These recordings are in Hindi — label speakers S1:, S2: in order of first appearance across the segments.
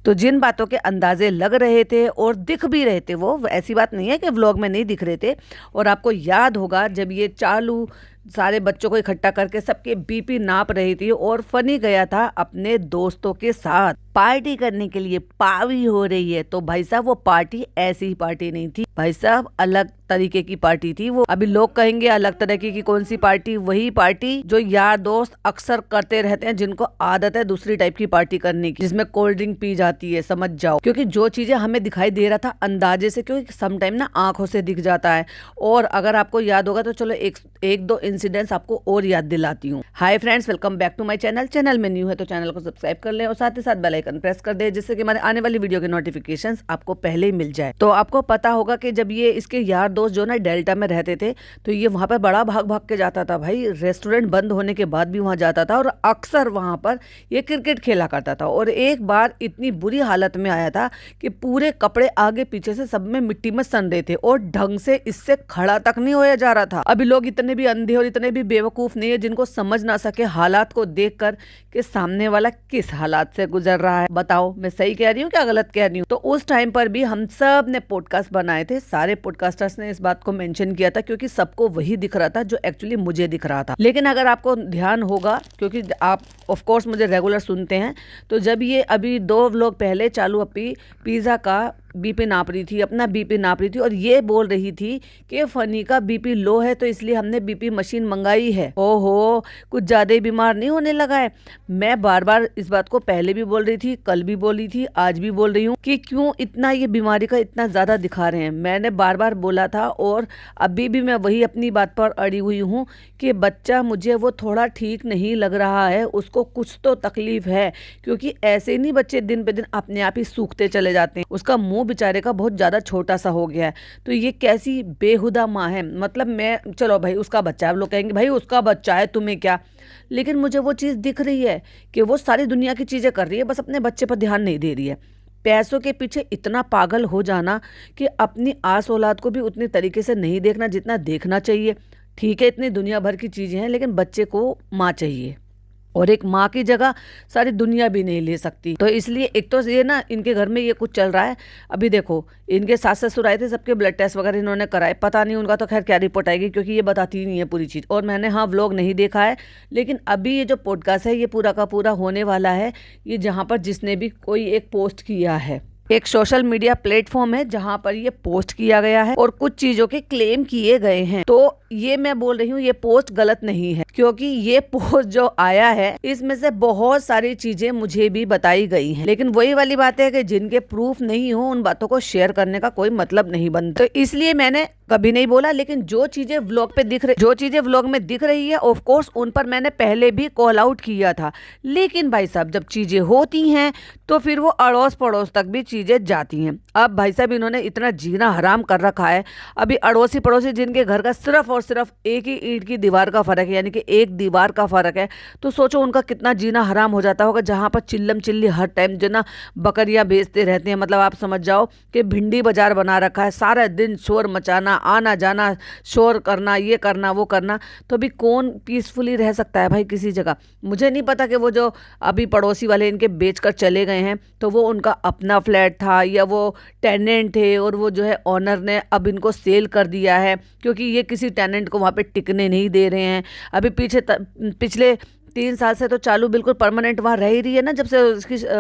S1: तो जिन बातों के अंदाजे लग रहे थे और दिख भी रहे थे, वो ऐसी बात नहीं है कि व्लॉग में नहीं दिख रहे थे। और आपको याद होगा जब ये चालू सारे बच्चों को इकट्ठा करके सबके बीपी नाप रही थी और फनी गया था अपने दोस्तों के साथ पार्टी करने के लिए, पार्टी हो रही है। तो भाई साहब वो पार्टी ऐसी ही पार्टी नहीं थी भाई साहब, अलग तरीके की पार्टी थी वो। अभी लोग कहेंगे अलग तरीके की कौन सी पार्टी? वही पार्टी जो यार दोस्त अक्सर करते रहते हैं, जिनको आदत है दूसरी टाइप की पार्टी करने की, जिसमें कोल्ड ड्रिंक पी जाती है, समझ जाओ। क्योंकि जो चीजें हमें दिखाई दे रहा था अंदाजे से, क्योंकि समटाइम ना आंखों से दिख जाता है। और अगर आपको याद होगा तो चलो एक दो इंसिडेंट्स आपको और याद दिलाती हूँ। Hi friends, welcome back to my channel. Channel में न्यू है तो चैनल को सब्सक्राइब कर ले और साथ ही साथ बेल आइकन प्रेस कर दे, जिससे कि हमारे आने वाली वीडियो के नोटिफिकेशंस आपको पहले ही मिल जाए। तो आपको पता होगा कि जब ये इसके यार दोस्त जो ना डेल्टा में रहते थे, तो ये वहां पर बड़ा भाग भाग के जाता था भाई। रेस्टोरेंट बंद होने के बाद भी वहां जाता था और अक्सर वहां पर ये क्रिकेट खेला करता था। और एक बार इतनी बुरी हालत में आया था कि पूरे कपड़े आगे पीछे से सब में मिट्टी में सन रहे थे और ढंग से इससे खड़ा तक नहीं होया जा रहा था। अभी लोग इतने भी अंधे और इतने भी बेवकूफ नहीं है जिनको समझ ना सके हालात को देखकर कि सामने वाला किस हालात से गुजर रहा है। बताओ मैं सही कह रही हूँ क्या गलत कह रही हूँ? तो उस टाइम पर भी हम सब ने पॉडकास्ट बनाए थे, सारे पॉडकास्टर्स ने इस बात को मेंशन किया था, क्योंकि सबको वही दिख रहा था जो एक्चुअली मुझे दिख रहा था। लेकिन अगर आपको ध्यान होगा, क्योंकि आप ऑफ कोर्स मुझे रेगुलर सुनते हैं, तो जब ये अभी 2 व्लॉग पहले चालू अपनी पिज्जा का बीपी नाप रही थी, अपना बीपी नाप रही थी और ये बोल रही थी कि फनी का बीपी लो है तो इसलिए हमने बीपी मशीन मंगाई है। ओहो, कुछ ज्यादा ही बीमार नहीं होने लगा है? मैं बार बार इस बात को पहले भी बोल रही थी, कल भी बोली थी, आज भी बोल रही हूँ कि क्यों इतना ये बीमारी का इतना ज्यादा दिखा रहे हैं। मैंने बार बार बोला था और अभी भी मैं वही अपनी बात पर अड़ी हुई हूँ कि बच्चा मुझे वो थोड़ा ठीक नहीं लग रहा है, उसको कुछ तो तकलीफ है। क्योंकि ऐसे नहीं बच्चे दिन पे दिन अपने आप ही सूखते चले जाते हैं। उसका मुंह बेचारे का बहुत ज्यादा छोटा सा हो गया है। तो ये कैसी बेहुदा माँ है। मतलब मैं, चलो भाई उसका बच्चा है, लोग कहेंगे भाई उसका बच्चा है तुम्हें क्या, लेकिन मुझे वो चीज दिख रही है कि वो सारी दुनिया की चीजें कर रही है, बस अपने बच्चे पर ध्यान नहीं दे रही है। पैसों के पीछे इतना पागल हो जाना कि अपनी आस औलाद को भी उतने तरीके से नहीं देखना जितना देखना चाहिए। ठीक है, इतनी दुनिया भर की चीजें हैं, लेकिन बच्चे को माँ चाहिए और एक माँ की जगह सारी दुनिया भी नहीं ले सकती। तो इसलिए एक तो ये ना इनके घर में ये कुछ चल रहा है। अभी देखो इनके सास ससुर आए थे, सबके ब्लड टेस्ट वगैरह इन्होंने कराए, पता नहीं उनका तो खैर क्या रिपोर्ट आएगी, क्योंकि ये बताती ही नहीं है पूरी चीज़। और मैंने हाँ व्लॉग नहीं देखा है, लेकिन अभी ये जो पॉडकास्ट है ये पूरा का पूरा होने वाला है। ये जहाँ पर जिसने भी कोई एक पोस्ट किया है, एक सोशल मीडिया प्लेटफॉर्म है जहां पर ये पोस्ट किया गया है और कुछ चीजों के क्लेम किए गए हैं। तो ये मैं बोल रही हूँ ये पोस्ट गलत नहीं है, क्योंकि ये पोस्ट जो आया है इसमें से बहुत सारी चीजें मुझे भी बताई गई हैं। लेकिन वही वाली बात है कि जिनके प्रूफ नहीं हो उन बातों को शेयर करने का कोई मतलब नहीं बनता। तो इसलिए मैंने कभी नहीं बोला। लेकिन जो चीजें व्लॉग पे दिख रही, जो चीजें व्लॉग में दिख रही है, ऑफ कोर्स उन पर मैंने पहले भी कॉल आउट किया था। लेकिन भाई साहब जब चीजें होती हैं तो फिर वो अड़ोस पड़ोस तक भी चीजें जाती हैं। अब भाई साहब इन्होंने इतना जीना हराम कर रखा है। अभी अड़ोसी पड़ोसी जिनके घर का सिर्फ और सिर्फ एक ही ईंट की दीवार का फर्क है, यानी कि एक दीवार का फर्क है, तो सोचो उनका कितना जीना हराम हो जाता होगा। जहां पर चिल्लम चिल्ली हर टाइम जो ना बकरियां बेचते रहते हैं, मतलब आप समझ जाओ कि भिंडी बाजार बना रखा है, सारा दिन शोर मचाना, आना जाना, शोर करना, ये करना वो करना। तो अभी कौन पीसफुली रह सकता है भाई किसी जगह? मुझे नहीं पता कि वो जो अभी पड़ोसी वाले इनके बेचकर चले गए हैं तो वो उनका अपना फ्लैट था या वो टेनेंट थे और वो जो है ऑनर ने अब इनको सेल कर दिया है, क्योंकि ये किसी टेनेंट को वहाँ पे टिकने नहीं दे रहे हैं। अभी पिछले 3 साल से तो चालू बिल्कुल परमानेंट वहाँ रह ही रही है ना, जब से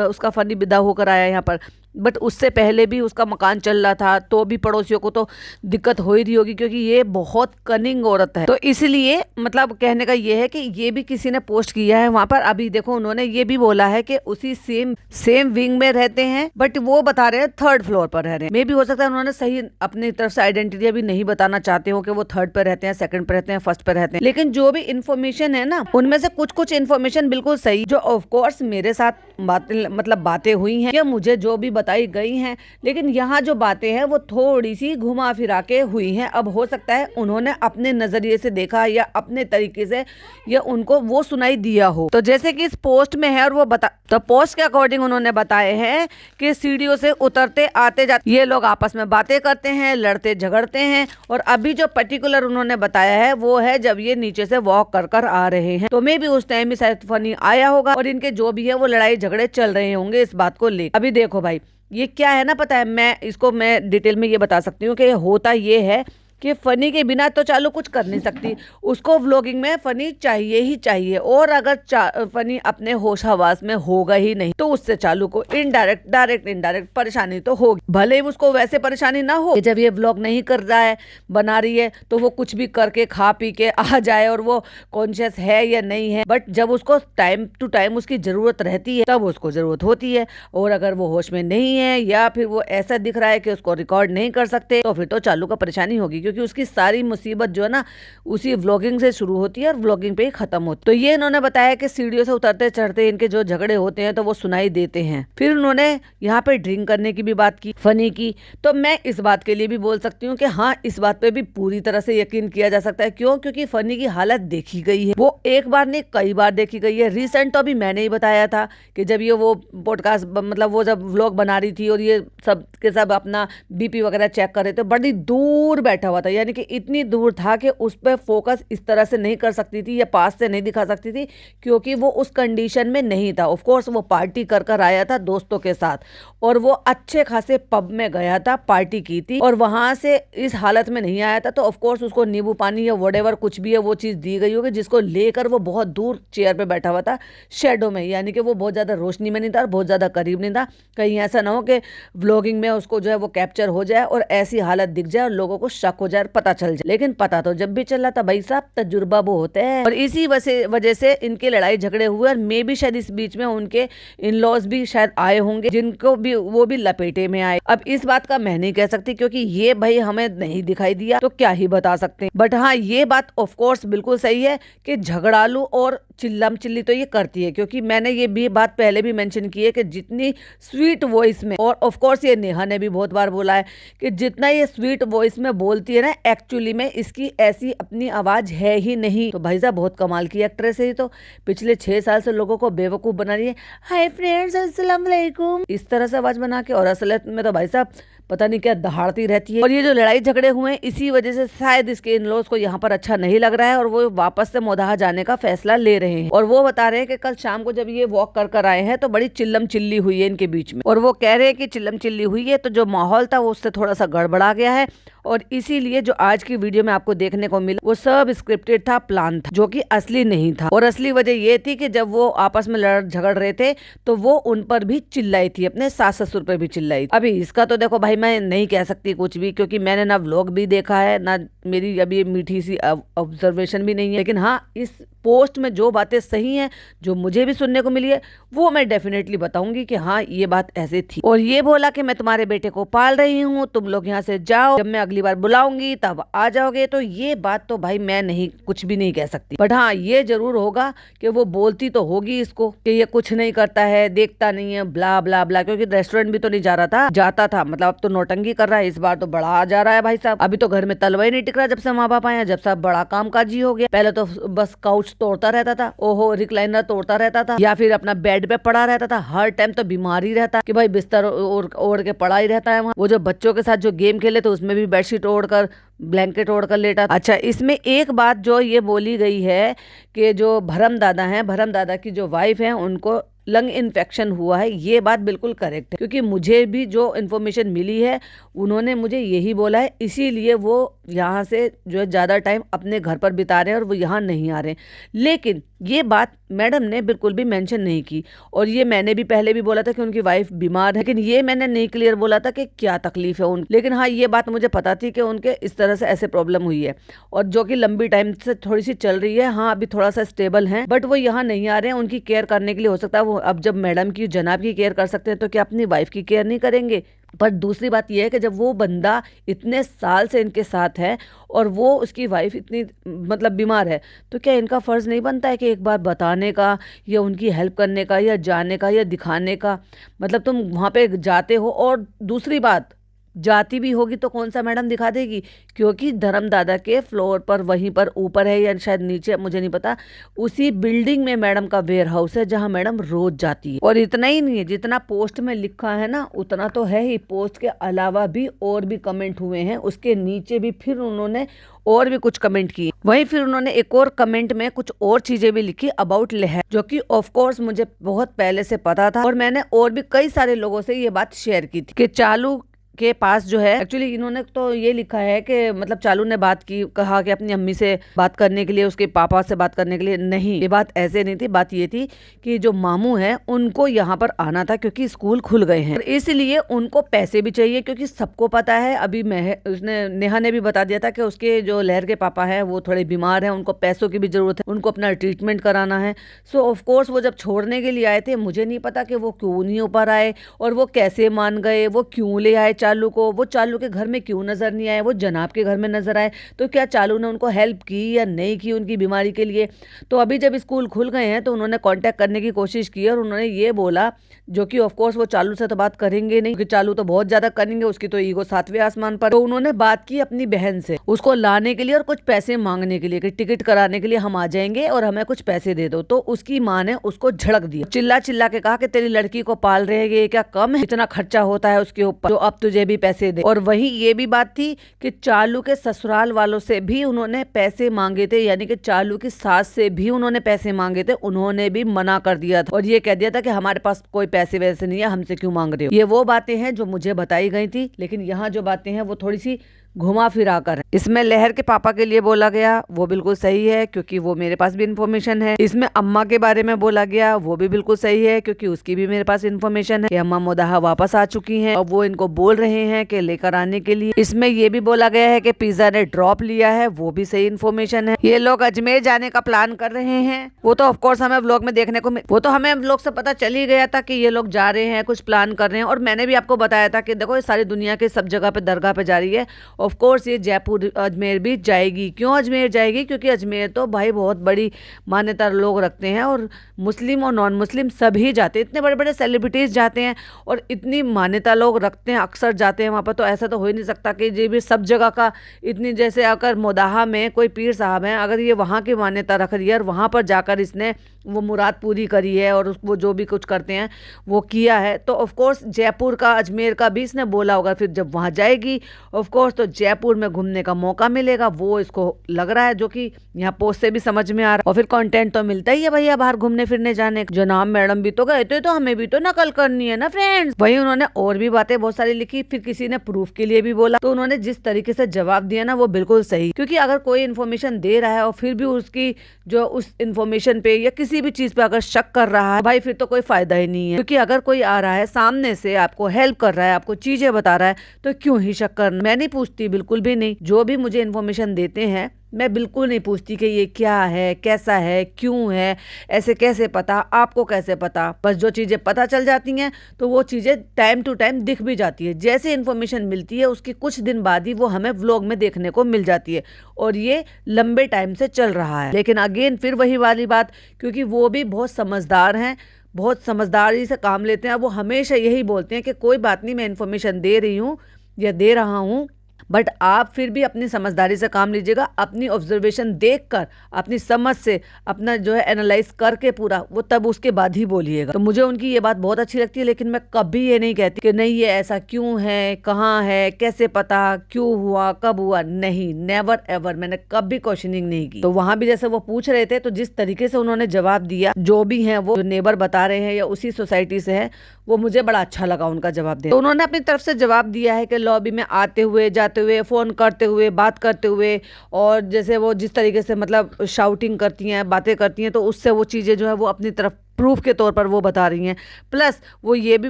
S1: उसका फनी विदा होकर आया यहाँ पर। बट उससे पहले भी उसका मकान चल रहा था, तो भी पड़ोसियों को तो दिक्कत हो ही रही होगी, क्योंकि ये बहुत कनिंग औरत है। तो इसलिए मतलब कहने का ये है कि ये भी किसी ने पोस्ट किया है वहां पर। अभी देखो उन्होंने ये भी बोला है कि उसी सेम विंग में रहते हैं, बट वो बता रहे हैं 3rd फ्लोर पर रह रहे हैं। मे भी हो सकता है उन्होंने सही अपनी तरफ से आइडेंटिटी अभी नहीं बताना चाहते हो कि वो 3rd पे रहते हैं, 2nd पे रहते हैं, 1st पे रहते हैं। लेकिन जो भी इन्फॉर्मेशन है ना, उनमें से कुछ इन्फॉर्मेशन बिल्कुल सही, जो ऑफकोर्स मेरे साथ बातें हुई है, या मुझे जो भी बताई गई हैं, लेकिन यहाँ जो बातें हैं वो थोड़ी सी घुमा फिरा के हुई हैं। अब हो सकता है उन्होंने अपने नजरिए से देखा या अपने तरीके से या उनको वो सुनाई दिया हो। तो जैसे कि इस पोस्ट में है और वो तो पोस्ट के अकॉर्डिंग उन्होंने बताए हैं कि सीढ़ियों से उतरते आते जाते ये लोग आपस में बातें करते हैं, लड़ते झगड़ते हैं। और अभी जो पर्टिकुलर उन्होंने बताया है वो है जब ये नीचे से वॉक कर कर आ रहे हैं, तो मे भी उस टाइम भी शायद फनी आया होगा और इनके जो भी है वो लड़ाई झगड़े चल रहे होंगे इस बात को लेकर। अभी देखो भाई, ये क्या है ना, पता है, मैं डिटेल में ये बता सकती हूँ कि होता ये है कि फनी के बिना तो चालू कुछ कर नहीं सकती, उसको व्लॉगिंग में फनी चाहिए ही चाहिए। और अगर फनी अपने होश हवास में होगा ही नहीं तो उससे चालू को डायरेक्ट परेशानी तो होगी। भले ही उसको वैसे परेशानी ना हो, जब ये व्लॉग नहीं कर रहा है, बना रही है, तो वो कुछ भी करके खा पी के आ जाए और वो कॉन्शियस है या नहीं है, बट जब उसको टाइम टू टाइम उसकी जरूरत रहती है तब उसको जरूरत होती है। और अगर वो होश में नहीं है या फिर वो ऐसा दिख रहा है कि उसको रिकॉर्ड नहीं कर सकते तो फिर तो चालू का परेशानी होगी, क्योंकि उसकी सारी मुसीबत जो है ना उसी व्लॉगिंग से शुरू होती है और व्लॉगिंग पे ही खत्म होती है। तो ये इन्होंने बताया कि सीढ़ियों से उतरते चढ़ते इनके जो झगड़े होते हैं तो वो सुनाई देते हैं। फिर उन्होंने यहाँ पे ड्रिंक करने की भी बात की, फनी की। तो मैं इस बात के लिए भी बोल सकती हूँ कि हाँ, इस बात पे भी पूरी तरह से यकीन किया जा सकता है। क्यों? क्योंकि फनी की हालत देखी गई है, वो एक बार नहीं कई बार देखी गई है। रिसेंट तो अभी मैंने ही बताया था कि जब ये वो पॉडकास्ट मतलब वो जब व्लॉग बना रही थी और ये सब के सब अपना बीपी वगैरह चेक कर रहे थे, बड़ी दूर बैठा हुआ था, यानी कि इतनी दूर था कि उस पर फोकस इस तरह से नहीं कर सकती थी या पास से नहीं दिखा सकती थी, क्योंकि वो उस कंडीशन में नहीं था। ऑफ कोर्स वो पार्टी कर कर आया था दोस्तों के साथ और वो अच्छे खासे पब में गया था, पार्टी की थी और वहां से इस हालत में नहीं आया था। तो ऑफ कोर्स उसको नींबू पानी या व्हाटएवर कुछ भी है वो चीज दी गई होगी, जिसको लेकर वो बहुत दूर चेयर पे बैठा हुआ था, शेडो में, यानी कि वो बहुत ज्यादा रोशनी में नहीं था और बहुत ज्यादा करीब नहीं था। कहीं ऐसा ना हो कि व्लॉगिंग में उसको जो है वो कैप्चर हो जाए और ऐसी हालत दिख जाए और लोगों को शक हो जाए, पता चल जाए। लेकिन पता तो जब भी चला था भाई साहब, तजुर्बा वो होता है। और इसी वजह से इनके लड़ाई झगड़े हुए और मे भी शायद इस बीच में उनके इन लॉज भी शायद आए होंगे, जिनको भी वो भी लपेटे में आए। अब इस बात का मैं नहीं कह सकती क्योंकि ये भाई हमें नहीं दिखाई दिया, तो क्या ही बता सकते हैं। बट हाँ, ये बात ऑफ कोर्स बिल्कुल सही है कि झगड़ालू और चिल्लम चिल्ली तो ये करती है, क्योंकि मैंने ये भी बात पहले भी मेंशन की है कि जितनी स्वीट वॉइस में, और ऑफ कोर्स ये नेहा ने भी बहुत बार बोला है कि जितना ये स्वीट वॉइस में बोलती है ना, एक्चुअली में इसकी ऐसी अपनी आवाज है ही नहीं। तो भाई साहब बहुत कमाल की एक्ट्रेस है ये, तो पिछले 6 साल से लोगों को बेवकूफ बना रही है। हाय फ्रेंड्स, अस्सलाम वालेकुम, इस तरह से आवाज बना के, और असलियत में तो भाई साहब पता नहीं क्या दहाड़ती रहती है। और ये जो लड़ाई झगड़े हुए हैं इसी वजह से शायद इसके इन लॉज को यहाँ पर अच्छा नहीं लग रहा है और वो वापस से मोदाहा जाने का फैसला ले रहे हैं। और वो बता रहे हैं कि कल शाम को जब ये वॉक कर कर आए हैं तो बड़ी चिल्लम चिल्ली हुई है इनके बीच में, और वो कह रहे हैं कि चिल्लम चिल्ली हुई है तो जो माहौल था वो उससे थोड़ा सा गड़बड़ा गया है और इसीलिए जो आज की वीडियो में आपको देखने को मिला वो सब स्क्रिप्टेड था, प्लान था, जो कि असली नहीं था। और असली वजह ये थी कि जब वो आपस में लड़ झगड़ रहे थे तो वो उन पर भी चिल्लाई थी, अपने सास ससुर पर भी चिल्लाई। अभी इसका तो देखो भाई मैं नहीं कह सकती कुछ भी, क्योंकि मैंने ना व्लॉग भी देखा है ना मेरी अभी मीठी सी ऑब्जर्वेशन भी नहीं है। लेकिन हाँ, इस पोस्ट में जो बातें सही हैं, जो मुझे भी सुनने को मिली है, वो मैं डेफिनेटली बताऊंगी कि हाँ ये बात ऐसे थी। और ये बोला कि मैं तुम्हारे बेटे को पाल रही हूँ, तुम लोग यहाँ से जाओ, जब मैं अगली बार बुलाऊंगी तब आ जाओगे। तो ये बात तो भाई मैं नहीं कुछ भी नहीं कह सकती। बट हाँ, ये जरूर होगा कि वो बोलती तो होगी इसको कि ये कुछ नहीं करता है, देखता नहीं है, ब्ला ब्ला ब्ला, क्योंकि रेस्टोरेंट भी तो नहीं जा रहा था, जाता था, मतलब अब तो नौटंकी कर रहा है, इस बार तो बड़ा आ जा रहा है भाई साहब। अभी तो घर में तलवा ही नहीं टिक रहा जब से माँ बाप आए, जब सब बड़ा काम काजी हो गया। पहले तो बस काउच तोड़ता रहता था, ओहो रिक्लाइनर तोड़ता रहता था, या फिर अपना बेड पे पड़ा रहता था, हर टाइम तो बीमार ही रहता कि भाई बिस्तर ओढ़ के पड़ा ही रहता है वहाँ। वो जो बच्चों के साथ जो गेम खेले तो उसमें भी बेडशीट ओढ़कर ब्लैंकेट ओढ़कर लेटा। अच्छा, इसमें एक बात जो ये बोली गई है कि जो भरम दादा हैं, भरम दादा की जो वाइफ है, उनको लंग इन्फेक्शन हुआ है। ये बात बिल्कुल करेक्ट है, क्योंकि मुझे भी जो इन्फॉर्मेशन मिली है उन्होंने मुझे यही बोला है, इसीलिए वो यहाँ से जो है ज़्यादा टाइम अपने घर पर बिता रहे हैं और वो यहाँ नहीं आ रहे। लेकिन ये बात मैडम ने बिल्कुल भी मेंशन नहीं की, और ये मैंने भी पहले भी बोला था कि उनकी वाइफ बीमार है, लेकिन ये मैंने नहीं क्लियर बोला था कि क्या तकलीफ है उन। लेकिन हाँ, ये बात मुझे पता थी कि उनके इस तरह से ऐसे प्रॉब्लम हुई है और जो कि लंबी टाइम से थोड़ी सी चल रही है। हाँ, अभी थोड़ा सा स्टेबल है, बट वो यहाँ नहीं आ रहे हैं उनकी केयर करने के लिए। हो सकता है वो अब जब मैडम की, जनाब की केयर कर सकते हैं तो क्या अपनी वाइफ की केयर नहीं करेंगे? पर दूसरी बात यह है कि जब वो बंदा इतने साल से इनके साथ है और वो उसकी वाइफ इतनी मतलब बीमार है, तो क्या इनका फ़र्ज़ नहीं बनता है कि एक बार बताने का या उनकी हेल्प करने का या जाने का या दिखाने का। मतलब तुम वहाँ पे जाते हो, और दूसरी बात, जाती भी होगी तो कौन सा मैडम दिखा देगी, क्योंकि धर्मदादा के फ्लोर पर, वहीं पर ऊपर है या शायद नीचे, मुझे नहीं पता, उसी बिल्डिंग में मैडम का वेयर हाउस है जहां मैडम रोज जाती है। और इतना ही नहीं है, जितना पोस्ट में लिखा है ना उतना तो है ही, पोस्ट के अलावा भी और भी कमेंट हुए हैं उसके नीचे भी, फिर उन्होंने और भी कुछ कमेंट किए। वहीं फिर उन्होंने एक और कमेंट में कुछ और चीजें भी लिखी अबाउट लहर, जो कि ऑफ कोर्स मुझे बहुत पहले से पता था और मैंने और भी कई सारे लोगों से ये बात शेयर की थी कि चालू के पास जो है, एक्चुअली इन्होंने तो ये लिखा है कि मतलब चालू ने बात की, कहा कि अपनी अम्मी से बात करने के लिए, उसके पापा से बात करने के लिए। नहीं, ये बात ऐसे नहीं थी। बात ये थी कि जो मामू है उनको यहाँ पर आना था क्योंकि स्कूल खुल गए हैं, इसलिए उनको पैसे भी चाहिए, क्योंकि सबको पता है, अभी उसने नेहा ने भी बता दिया था कि उसके जो लहर के पापा है वो थोड़े बीमार है, उनको पैसों की भी जरूरत है, उनको अपना ट्रीटमेंट कराना है। सो ऑफ कोर्स वो जब छोड़ने के लिए आए थे, मुझे नहीं पता कि वो क्यों नहीं ऊपर आए और वो कैसे मान गए, वो क्यों ले आए चालू को, वो चालू के घर में क्यों नजर नहीं आए, वो जनाब के घर में नजर आए। तो क्या चालू ने उनको हेल्प की या नहीं की उनकी बीमारी के लिए। तो अभी जब स्कूल खुल गए हैं तो उन्होंने कांटेक्ट करने की कोशिश की और उन्होंने ये बोला, जो कि ऑफ कोर्स वो चालू से तो बात करेंगे नहीं, क्योंकि चालू तो बहुत ज्यादा करेंगे, उसकी तो ईगो 7वें आसमान पर। तो उन्होंने बात की अपनी बहन से, उसको लाने के लिए और कुछ पैसे मांगने के लिए कि टिकट कराने के लिए हम आ जाएंगे और हमें कुछ पैसे दे दो। तो उसकी माँ ने उसको झड़क दिया, चिल्ला चिल्ला के कहा कि तेरी लड़की को पाल रहे हैं, क्या कम है, इतना खर्चा होता है उसके ऊपर, तो अब तुझे भी पैसे दे। और वहीं ये भी बात थी कि चालू के ससुराल वालों से भी उन्होंने पैसे मांगे थे, यानी कि चालू की सास से भी उन्होंने पैसे मांगे थे, उन्होंने भी मना कर दिया था और ये कह दिया था कि हमारे पास कोई पैसे वैसे नहीं है, हमसे क्यों मांग रहे हो। ये वो बातें हैं जो मुझे बताई गई थी, लेकिन यहाँ जो बातें हैं वो थोड़ी सी घुमा फिरा कर। इसमें लहर के पापा के लिए बोला गया वो बिल्कुल सही है, क्योंकि वो मेरे पास भी इंफॉर्मेशन है। इसमें अम्मा के बारे में बोला गया वो भी बिल्कुल सही है, क्योंकि उसकी भी मेरे पास इंफॉर्मेशन है कि अम्मा मोदाहा वापस आ चुकी हैं और वो इनको बोल रहे हैं कि लेकर आने के लिए। इसमें ये भी बोला गया है कि पिज्जा ने ड्रॉप लिया है, वो भी सही इंफॉर्मेशन है। ये लोग अजमेर जाने का प्लान कर रहे हैं, वो तो ऑफकोर्स हमें व्लॉग में देखने को वो तो हमें व्लॉग से पता चल ही गया था कि ये लोग जा रहे हैं, कुछ प्लान कर रहे हैं। और मैंने भी आपको बताया था कि देखो ये सारी दुनिया के सब जगह पे दरगाह पे जा रही है, ऑफ कोर्स ये जयपुर अजमेर भी जाएगी। क्यों अजमेर जाएगी? क्योंकि अजमेर तो भाई बहुत बड़ी मान्यता लोग रखते हैं और मुस्लिम और नॉन मुस्लिम सभी जाते हैं, इतने बड़े बड़े सेलिब्रिटीज जाते हैं और इतनी मान्यता लोग रखते हैं, अक्सर जाते हैं वहाँ पर। तो ऐसा तो हो ही नहीं सकता कि ये भी सब जगह का इतनी, जैसे अगर मोदाहा में कोई पीर साहब हैं, अगर ये वहाँ की मान्यता रख रही है और वहाँ पर जाकर इसने वो मुराद पूरी करी है और वो जो भी कुछ करते हैं वो किया है, तो ऑफ कोर्स जयपुर का अजमेर का भी इसने बोला होगा। फिर जब वहाँ जाएगी ऑफ कोर्स तो जयपुर में घूमने का मौका मिलेगा, वो इसको लग रहा है, जो कि यहाँ पोस्ट से भी समझ में आ रहा है। और फिर कंटेंट तो मिलता ही है भैया बाहर घूमने फिरने जाने का। जनाब मैडम भी तो गए थे, तो हमें भी तो नकल करनी है ना फ्रेंड्स। वही उन्होंने और भी बातें बहुत सारी लिखी, फिर किसी ने प्रूफ के लिए भी बोला, तो उन्होंने जिस तरीके से जवाब दिया ना वो बिल्कुल सही। क्योंकि अगर कोई इन्फॉर्मेशन दे रहा है और फिर भी उसकी जो उस इन्फॉर्मेशन पे या किसी भी चीज पे अगर शक कर रहा है, भाई फिर तो कोई फायदा ही नहीं है। क्योंकि अगर कोई आ रहा है सामने से आपको हेल्प कर रहा है, आपको चीजें बता रहा है, तो क्यों ही शक करना। मैं नहीं पूछती, बिल्कुल भी नहीं। जो भी मुझे इन्फॉर्मेशन देते हैं मैं बिल्कुल नहीं पूछती कि ये क्या है, कैसा है, क्यों है, ऐसे कैसे पता, आपको कैसे पता। बस जो चीज़ें पता चल जाती हैं तो वो चीज़ें टाइम टू टाइम दिख भी जाती है। जैसे इन्फॉर्मेशन मिलती है उसकी कुछ दिन बाद ही वो हमें व्लॉग में देखने को मिल जाती है, और ये लंबे टाइम से चल रहा है। लेकिन अगेन फिर वही वाली बात, क्योंकि वो भी बहुत समझदार हैं, बहुत समझदारी से काम लेते हैं। वो हमेशा यही बोलते हैं कि कोई बात नहीं, मैं इन्फॉर्मेशन दे रही हूँ या दे रहा हूँ, बट आप फिर भी अपनी समझदारी से काम लीजिएगा, अपनी ऑब्जर्वेशन देखकर, अपनी समझ से, अपना जो है एनालाइज करके पूरा, वो तब उसके बाद ही बोलिएगा। तो मुझे उनकी ये बात बहुत अच्छी लगती है, लेकिन मैं कभी ये नहीं कहती कि नहीं ये ऐसा क्यों है, कहाँ है, कैसे पता, क्यों हुआ, कब हुआ। नहीं, नेवर एवर, मैंने कभी क्वेश्चनिंग नहीं की। तो वहां भी जैसे वो पूछ रहे थे, तो जिस तरीके से उन्होंने जवाब दिया, जो भी है वो नेबर बता रहे हैं या उसी सोसाइटी से है, वो मुझे बड़ा अच्छा लगा उनका जवाब दे। तो उन्होंने अपनी तरफ से जवाब दिया है कि लॉबी में आते हुए, जाते हुए, फोन करते हुए, बात करते हुए, और जैसे वो जिस तरीके से मतलब शाउटिंग करती हैं, बातें करती हैं, तो उससे वो चीज़ें जो है वो अपनी तरफ प्रूफ के तौर पर वो बता रही हैं। प्लस वो ये भी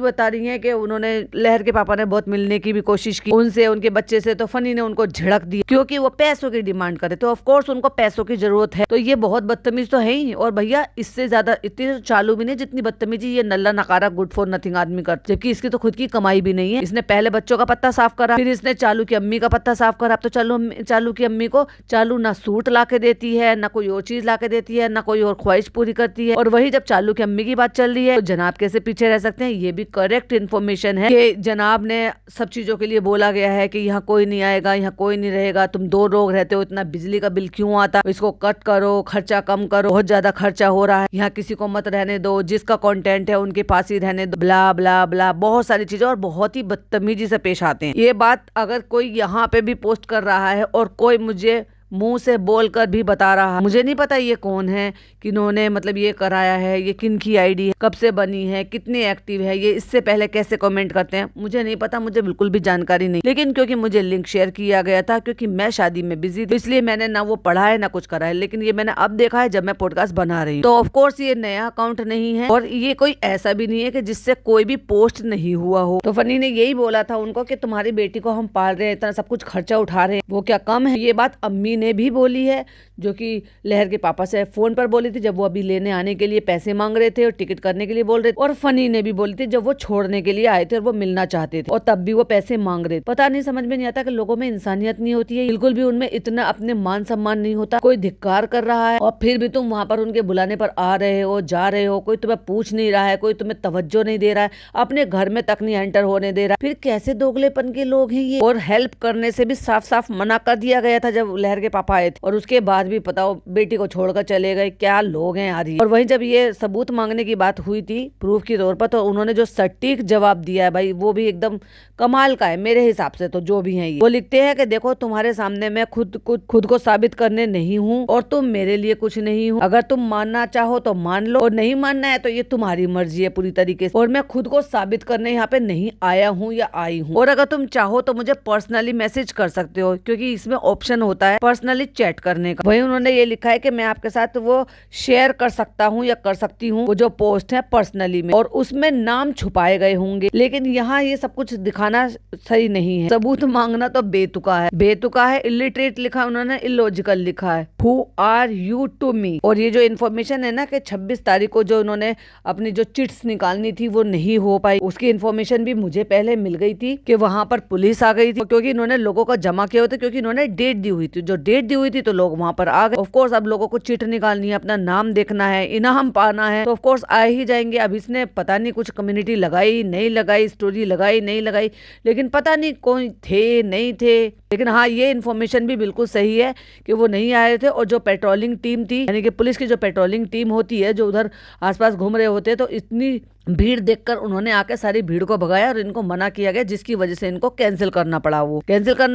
S1: बता रही हैं कि उन्होंने लहर के पापा ने बहुत मिलने की भी कोशिश की उनसे, उनके बच्चे से, तो फनी ने उनको झिड़क दी क्योंकि वो पैसों की डिमांड करे। तो ऑफ कोर्स उनको पैसों की जरूरत है, तो ये बहुत बदतमीज तो है ही। और भैया इससे ज्यादा इतनी तो चालू भी नहीं जितनी बदतमीजी ये नल्ला नकारा गुड फॉर नथिंग आदमी करता, जबकि इसकी तो खुद की कमाई भी नहीं है। इसने पहले बच्चों का पत्ता साफ करा, फिर इसने चालू की अम्मी का पत्ता साफ करा। तो चालू की अम्मी को चालू ना सूट ला के देती है, ना कोई और चीज ला के देती है, ना कोई और ख्वाहिश पूरी करती है। और वही जब चालू की अम्मी की बात चल रही है तो जनाब कैसे पीछे रह सकते हैं। ये भी करेक्ट इन्फॉर्मेशन है कि जनाब ने सब चीजों के लिए बोला गया है कि यहाँ कोई नहीं आएगा, यहाँ कोई नहीं रहेगा, तुम 2 लोग रहते हो, इतना बिजली का बिल क्यों आता, इसको कट करो, खर्चा कम करो, बहुत ज्यादा खर्चा हो रहा है, यहाँ किसी को मत रहने दो, जिसका कंटेंट है उनके पास ही रहने दो, ब्ला ब्ला ब्ला, बहुत सारी चीजें। और बहुत ही बदतमीजी से पेश आते हैं। ये बात अगर कोई यहाँ पे भी पोस्ट कर रहा है और कोई मुझे मुंह से बोलकर भी बता रहा है, मुझे नहीं पता ये कौन है, किन्होंने मतलब ये कराया है, ये किन की आईडी है, कब से बनी है, कितने एक्टिव है, ये इससे पहले कैसे कमेंट करते हैं, मुझे नहीं पता, मुझे बिल्कुल भी जानकारी नहीं। लेकिन क्योंकि मुझे लिंक शेयर किया गया था, क्योंकि मैं शादी में बिजी थी, इसलिए मैंने ना वो पढ़ा है ना कुछ करा है। लेकिन ये मैंने अब देखा है जब मैं पॉडकास्ट बना रही हूँ। तो ऑफकोर्स ये नया अकाउंट नहीं है और ये कोई ऐसा भी नहीं है कि जिससे कोई भी पोस्ट नहीं हुआ हो। तो फनी ने यही बोला था उनको कि तुम्हारी बेटी को हम पाल रहे हैं, इतना सब कुछ खर्चा उठा रहे हैं, वो क्या कम है। ये बात अम्मी ने भी बोली है, जो कि लहर के पापा से फोन पर बोली थी जब वो अभी लेने आने के लिए पैसे मांग रहे थे और टिकट करने के लिए बोल रहे थे। और फनी ने भी बोली थी जब वो छोड़ने के लिए आए थे और वो मिलना चाहते थे और तब भी वो पैसे मांग रहे थे। पता नहीं, समझ में नहीं आता कि लोगों में इंसानियत नहीं होती है, बिल्कुल भी उनमें इतना अपने मान सम्मान नहीं होता। कोई धिक्कार कर रहा है और फिर भी तुम वहां पर उनके बुलाने पर आ रहे हो, जा रहे हो, कोई तुम्हें पूछ नहीं रहा है, कोई तुम्हें तवज्जो नहीं दे रहा है, अपने घर में तक नहीं एंटर होने दे रहा है। फिर कैसे दोगलेपन के लोग हैं ये। और हेल्प करने से भी साफ साफ मना कर दिया गया था जब लहर के पापा आए थे, और उसके बाद भी बताओ बेटी को छोड़कर चले गए। क्या लोग हैं यार ये। और वहीं जब ये सबूत मांगने की बात हुई थी प्रूफ के तौर पर, तो उन्होंने जो सटीक जवाब दिया है भाई, वो भी एकदम कमाल का है मेरे हिसाब से। तो जो भी है ये, वो लिखते हैं कि देखो तुम्हारे सामने मैं खुद को साबित करने नहीं हूँ और तुम मेरे लिए कुछ नहीं हूँ। अगर तुम मानना चाहो तो मान लो और नहीं मानना है तो ये तुम्हारी मर्जी है पूरी तरीके से। और मैं खुद को साबित करने यहाँ पे नहीं आया हूँ या आई हूँ। और अगर तुम चाहो तो मुझे पर्सनली मैसेज कर सकते हो, क्योंकि इसमें ऑप्शन होता है पर्सनली चैट करने का। वही उन्होंने ये लिखा है कि मैं आपके साथ वो शेयर कर सकता हूँ या कर सकती हूँ वो जो पोस्ट है पर्सनली में, और उसमें नाम छुपाए गए होंगे। लेकिन यहाँ ये सब कुछ दिखाना सही नहीं है। सबूत मांगना तो बेतुका है, इलिटरेट लिखा है उन्होंने, इलॉजिकल लिखा है। Who are you to me. और ये जो इन्फॉर्मेशन है ना कि 26 तारीख को जो उन्होंने अपनी जो चिट्स निकालनी थी वो नहीं हो पाई, उसकी इन्फॉर्मेशन भी मुझे पहले मिल गई थी कि वहां पर पुलिस आ गई थी, क्योंकि इन्होंने लोगों को जमा किया हुआ था, क्योंकि इन्होंने डेट दी हुई थी। जो डेट दी हुई थी तो लोग वहां पर आ गए। ऑफ कोर्स अब लोगों को चिट निकालनी है, अपना नाम देखना है, इनाम पाना है, तो ऑफ कोर्स आ ही जाएंगे। अब इसने पता नहीं कुछ कम्युनिटी लगाई नहीं लगाई, स्टोरी लगाई नहीं लगाई, लेकिन पता नहीं कौन थे नहीं थे। लेकिन हाँ, ये इन्फॉर्मेशन भी बिल्कुल सही है कि वो नहीं आए थे। और जो पेट्रोलिंग टीम थी, यानी कि पुलिस की जो पेट्रोलिंग टीम होती है, जो उधर आसपास घूम रहे होते, तो इतनी भीड़ देखकर उन्होंने आके सारी भीड़ को भगाया और इनको मना किया गया, जिसकी वजह से इनको कैंसिल करना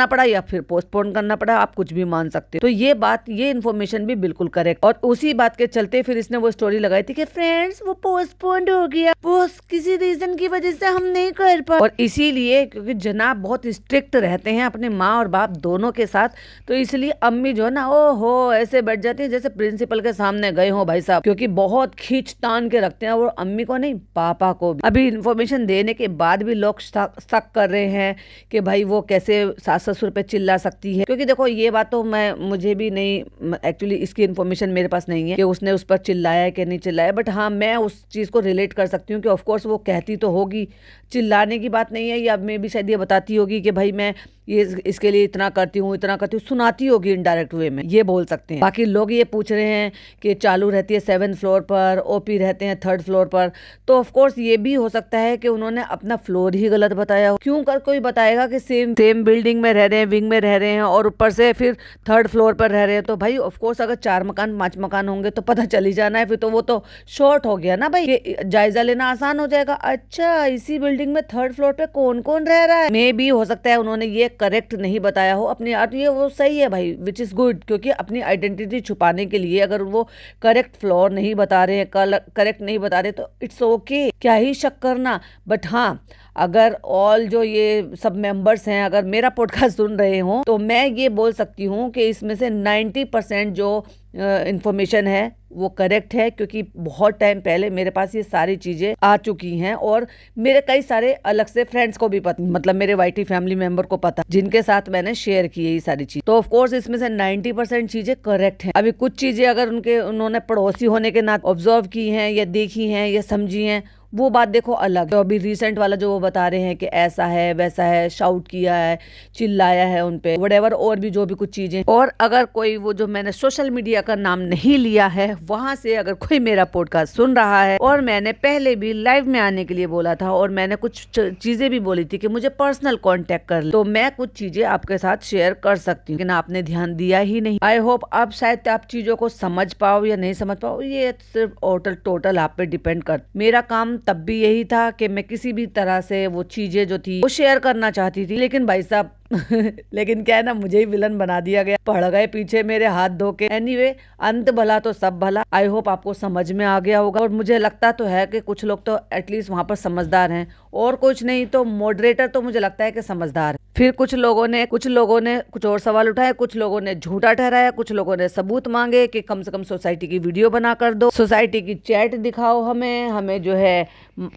S1: पड़ा या फिर पोस्टपोन करना पड़ा, आप कुछ भी मान सकते हो। तो ये बात, ये इन्फॉर्मेशन भी बिल्कुल करेक्ट। और उसी बात के चलते फिर इसने वो स्टोरी लगाई थी कि फ्रेंड्स वो पोस्टपोन हो गया, वो किसी रीजन की वजह से हम नहीं कर पाए। और इसीलिए क्योंकि जनाब बहुत स्ट्रिक्ट रहते हैं अपने माँ और बाप दोनों के साथ, तो इसलिए अम्मी जो है ना, ओहो ऐसे बैठ जाती है जैसे प्रिंसिपल के सामने गए हो भाई साहब, क्योंकि बहुत खींच तान के रखते हैं। और अम्मी को नहीं, पापा को भी। अभी इन्फॉर्मेशन देने के बाद भी लोग शक कर रहे हैं कि भाई वो कैसे सास ससुर पे चिल्ला सकती है, क्योंकि देखो ये बात तो मुझे भी नहीं, एक्चुअली इसकी इन्फॉर्मेशन मेरे पास नहीं है कि उसने उस पर चिल्लाया कि नहीं चिल्लाया, बट हाँ मैं उस चीज को रिलेट कर सकती हूँ कि ऑफकोर्स वो कहती तो होगी, चिल्लाने की बात नहीं है, या मे भी शायद ये बताती होगी कि भाई मैं ये इसके लिए इतना करती हूँ, सुनाती होगी इनडायरेक्ट वे में, ये बोल सकते हैं। बाकी लोग ये पूछ रहे हैं कि चालू रहती है 7th फ्लोर पर, ओपी रहते हैं 3rd फ्लोर पर, तो ऑफ कोर्स ये भी हो सकता है कि उन्होंने अपना फ्लोर ही गलत बताया हो। क्यों कर कोई बताएगा कि सेम बिल्डिंग में रह रहे हैं, विंग में रह रहे हैं और ऊपर से फिर 3rd फ्लोर पर रह रहे हैं, तो भाई ऑफ कोर्स अगर 4 मकान 5 मकान होंगे तो पता चल ही जाना है, फिर तो वो तो शॉर्ट हो गया ना भाई, जायजा लेना आसान हो जाएगा। अच्छा इसी बिल्डिंग में 3rd फ्लोर पे कौन कौन रह रहा है, मे भी हो सकता है उन्होंने ये करेक्ट नहीं बताया हो अपनी आर्ट, ये वो सही है भाई, विच इज गुड, क्योंकि अपनी आइडेंटिटी छुपाने के लिए अगर वो करेक्ट फ्लोर नहीं बता रहे हैं, करेक्ट नहीं बता रहे, तो इट्स ओके, क्या ही शक करना। बट हाँ, अगर ऑल जो ये सब मेंबर्स हैं अगर मेरा पॉडकास्ट सुन रहे हो, तो मैं ये बोल सकती हूँ कि इसमें से 90% जो इंफॉर्मेशन है वो करेक्ट है, क्योंकि बहुत टाइम पहले मेरे पास ये सारी चीज़ें आ चुकी हैं और मेरे कई सारे अलग से फ्रेंड्स को भी पता, मतलब मेरे वाईटी फैमिली मेंबर को पता, जिनके साथ मैंने शेयर की है ये सारी चीज़। तो ऑफ कोर्स इसमें से 90% चीज़ें करेक्ट हैं। अभी कुछ चीज़ें अगर उन्होंने पड़ोसी होने के नाते ऑब्जर्व की हैं या देखी हैं या समझी हैं, वो बात देखो अलग। तो अभी रिसेंट वाला जो वो बता रहे हैं कि ऐसा है वैसा है, शाउट किया है, चिल्लाया है उन पे, व्हाटएवर, और भी जो भी कुछ चीजें। और अगर कोई वो जो मैंने सोशल मीडिया का नाम नहीं लिया है, वहां से अगर कोई मेरा पॉडकास्ट सुन रहा है, और मैंने पहले भी लाइव में आने के लिए बोला था और मैंने कुछ चीजें भी बोली थी कि मुझे पर्सनल कॉन्टेक्ट कर ले, तो मैं कुछ चीजें आपके साथ शेयर कर सकती हूँ, लेकिन आपने ध्यान दिया ही नहीं। आई होप आप शायद आप चीजों को समझ पाओ या नहीं समझ पाओ, ये सिर्फ टोटल आप पे डिपेंड कर। मेरा काम तब भी यही था कि मैं किसी भी तरह से वो चीजें जो थी वो शेयर करना चाहती थी, लेकिन भाई साहब लेकिन क्या है ना, मुझे ही विलन बना दिया गया, पड़ गए पीछे मेरे हाथ धो के। एनीवे, अंत भला तो सब भला। आई होप आपको समझ में आ गया होगा, और मुझे लगता तो है कि कुछ लोग तो एटलीस्ट वहां पर समझदार हैं, और कुछ नहीं तो मॉडरेटर तो मुझे लगता है कि समझदार है। फिर कुछ लोगों ने कुछ और सवाल उठाए, कुछ लोगों ने झूठा ठहराया, कुछ लोगों ने सबूत मांगे कि कम से कम सोसाइटी की वीडियो बना कर दो, सोसाइटी की चैट दिखाओ, हमें जो है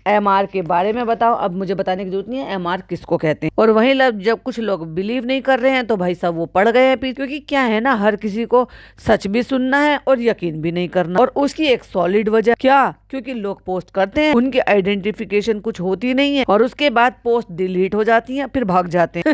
S1: MR के बारे में बताओ। अब मुझे बताने की जरूरत नहीं है MR किसको कहते हैं। और वहीं जब कुछ लोग बिलीव नहीं कर रहे हैं तो भाई साहब वो पड़ गए हैं पीछे, क्योंकि क्या है ना, हर किसी को सच भी सुनना है और यकीन भी नहीं करना। और उसकी एक सॉलिड वजह क्या, क्योंकि लोग पोस्ट करते हैं, उनकी आइडेंटिफिकेशन कुछ होती नहीं है और उसके बाद पोस्ट डिलीट हो जाती है, फिर भाग जाते हैं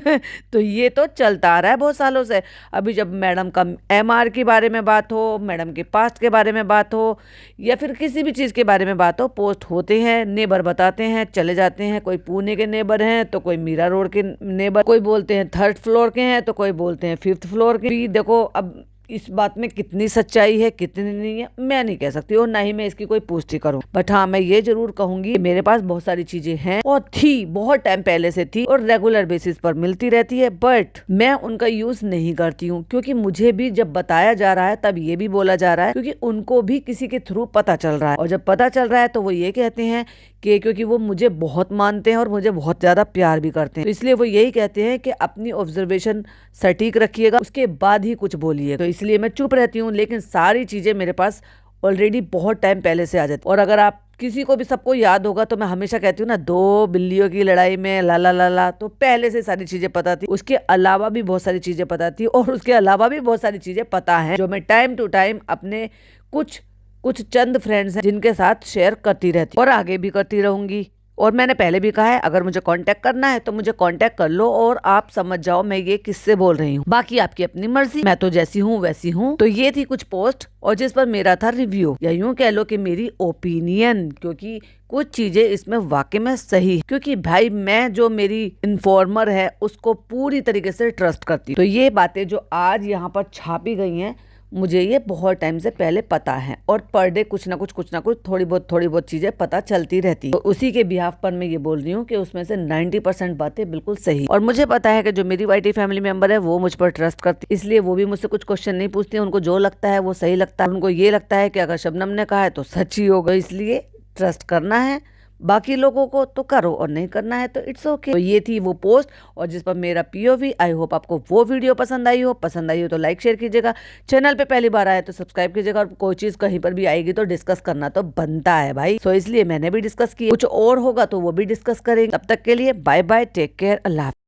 S1: तो ये तो चलता आ रहा है बहुत सालों से। अभी जब मैडम का MR के बारे में बात हो, मैडम के पास्ट के बारे में बात हो, या फिर किसी भी चीज के बारे में बात हो, पोस्ट होते हैं, नेबर बताते हैं, चले जाते हैं। कोई पुणे के नेबर हैं तो कोई मीरा रोड के नेबर, कोई बोलते हैं 3rd फ्लोर के हैं तो कोई बोलते हैं 5th फ्लोर के भी। देखो अब इस बात में कितनी सच्चाई है कितनी नहीं है मैं नहीं कह सकती, और ना ही मैं इसकी कोई पुष्टि करूं। बट हाँ, मैं ये जरूर कहूंगी मेरे पास बहुत सारी चीजें हैं और थी, बहुत टाइम पहले से थी और रेगुलर बेसिस पर मिलती रहती है, बट मैं उनका यूज नहीं करती हूँ, क्योंकि मुझे भी जब बताया जा रहा है तब ये भी बोला जा रहा है क्योंकि उनको भी किसी के थ्रू पता चल रहा है, और जब पता चल रहा है तो वो ये कहते हैं कि क्योंकि वो मुझे बहुत मानते हैं और मुझे बहुत ज्यादा प्यार भी करते हैं, तो इसलिए वो यही कहते हैं कि अपनी ऑब्जर्वेशन सटीक रखिएगा, उसके बाद ही कुछ बोलिए। तो इसलिए मैं चुप रहती हूँ, लेकिन सारी चीजें मेरे पास ऑलरेडी बहुत टाइम पहले से आ जाती। और अगर आप किसी को भी, सबको याद होगा, तो मैं हमेशा कहती हूँ ना, 2 बिल्लियों की लड़ाई में ला ला ला ला, तो पहले से सारी चीजें पता थी, उसके अलावा भी बहुत सारी चीजें पता थी, और उसके अलावा भी बहुत सारी चीजें पता है जो मैं टाइम टू टाइम अपने कुछ चंद फ्रेंड्स हैं जिनके साथ शेयर करती रहती और आगे भी करती रहूंगी। और मैंने पहले भी कहा है, अगर मुझे कांटेक्ट करना है तो मुझे कांटेक्ट कर लो और आप समझ जाओ मैं ये किससे बोल रही हूँ। बाकी आपकी अपनी मर्जी, मैं तो जैसी हूँ वैसी हूँ। तो ये थी कुछ पोस्ट और जिस पर मेरा था रिव्यू, या यूं कह लो कि मेरी ओपिनियन, क्योंकि कुछ चीजें इसमें वाकई में सही है, क्योंकि भाई मैं जो मेरी इन्फॉर्मर है उसको पूरी तरीके से ट्रस्ट करती हूँ। तो ये बातें जो आज यहाँ पर छापी गई हैं, मुझे ये बहुत टाइम से पहले पता है, और पर डे कुछ ना कुछ थोड़ी बहुत चीजें पता चलती रहती है। तो उसी के बिहाफ पर मैं ये बोल रही हूँ कि उसमें से 90% बातें बिल्कुल सही, और मुझे पता है कि जो मेरी वाईटी फैमिली मेंबर है वो मुझ पर ट्रस्ट करती, इसलिए वो भी मुझसे कुछ क्वेश्चन नहीं पूछती। उनको जो लगता है वो सही लगता है, उनको ये लगता है कि अगर शबनम ने कहा है तो सच ही होगा, इसलिए ट्रस्ट करना है। बाकी लोगों को तो करो और नहीं करना है तो इट्स ओके। तो ये थी वो पोस्ट और जिस पर मेरा POV। आई होप आपको वो वीडियो पसंद आई हो तो लाइक शेयर कीजिएगा, चैनल पे पहली बार आए तो सब्सक्राइब कीजिएगा, और कोई चीज कहीं पर भी आएगी तो डिस्कस करना तो बनता है भाई। सो इसलिए मैंने भी डिस्कस किया, कुछ और होगा तो वो भी डिस्कस करेंगे। तब तक के लिए बाय बाय, टेक केयर, अल्लाह।